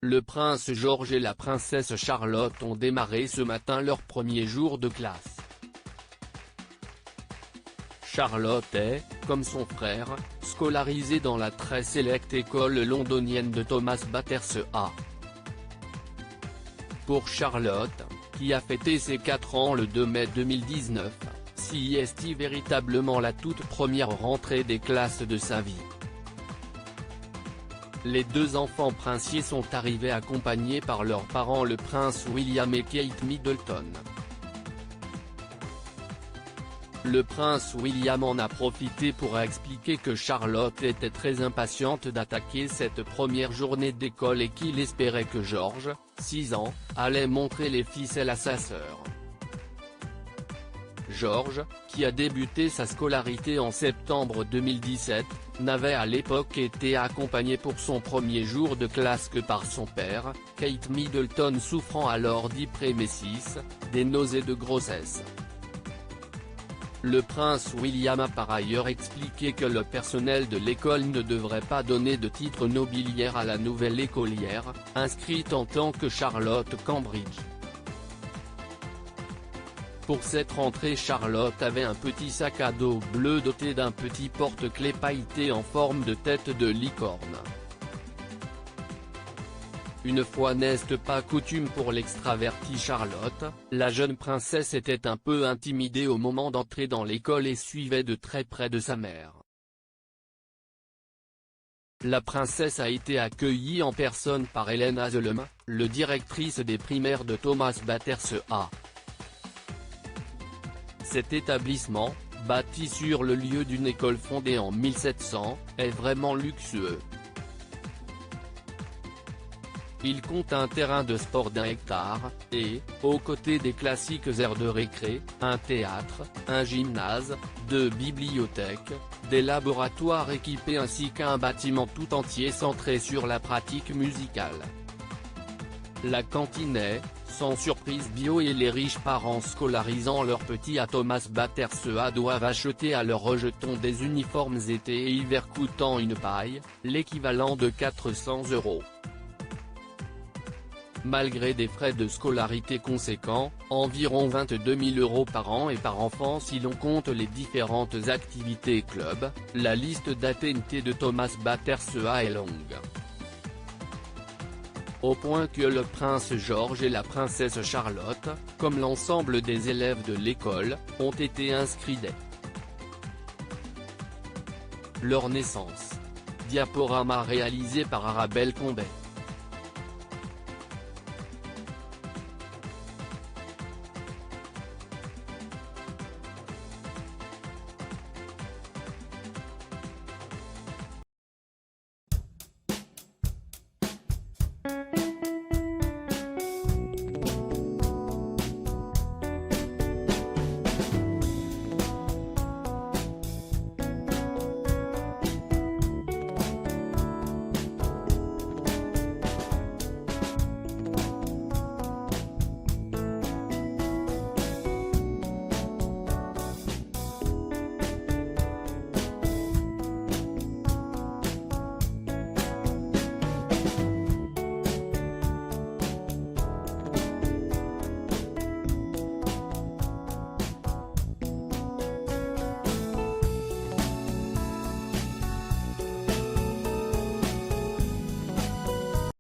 Le prince George et la princesse Charlotte ont démarré ce matin leur premier jour de classe. Charlotte est, comme son frère, scolarisée dans la très sélecte école londonienne de Thomas Battersea. Pour Charlotte, qui a fêté ses 4 ans le 2 mai 2019, si est véritablement la toute première rentrée des classes de sa vie. Les deux enfants princiers sont arrivés accompagnés par leurs parents le prince William et Kate Middleton. Le prince William en a profité pour expliquer que Charlotte était très impatiente d'attaquer cette première journée d'école et qu'il espérait que George, 6 ans, allait montrer les ficelles à sa sœur. George, qui a débuté sa scolarité en septembre 2017, n'avait à l'époque été accompagné pour son premier jour de classe que par son père, Kate Middleton souffrant alors d'hyprémésis, des nausées de grossesse. Le prince William a par ailleurs expliqué que le personnel de l'école ne devrait pas donner de titre nobiliaire à la nouvelle écolière, inscrite en tant que Charlotte Cambridge. Pour cette rentrée, Charlotte avait un petit sac à dos bleu doté d'un petit porte-clés pailleté en forme de tête de licorne. Une fois n'est pas coutume pour l'extravertie Charlotte, la jeune princesse était un peu intimidée au moment d'entrer dans l'école et suivait de très près de sa mère. La princesse a été accueillie en personne par Hélène Hazelem, le directrice des primaires de Thomas Battersea. Cet établissement, bâti sur le lieu d'une école fondée en 1700, est vraiment luxueux. Il compte un terrain de sport d'1 hectare, et, aux côtés des classiques aires de récré, un théâtre, un gymnase, 2 bibliothèques, des laboratoires équipés ainsi qu'un bâtiment tout entier centré sur la pratique musicale. La cantine est, sans surprise bio et les riches parents scolarisant leurs petits à Thomas Battersea doivent acheter à leurs rejetons des uniformes été et hiver coûtant une paille, l'équivalent de 400 €. Malgré des frais de scolarité conséquents, environ 22 000 € par an et par enfant si l'on compte les différentes activités et clubs, la liste d'atteintes de Thomas Battersea est longue. Au point que le prince George et la princesse Charlotte, comme l'ensemble des élèves de l'école, ont été inscrits dès leur naissance. Diaporama réalisé par Arabelle Combet.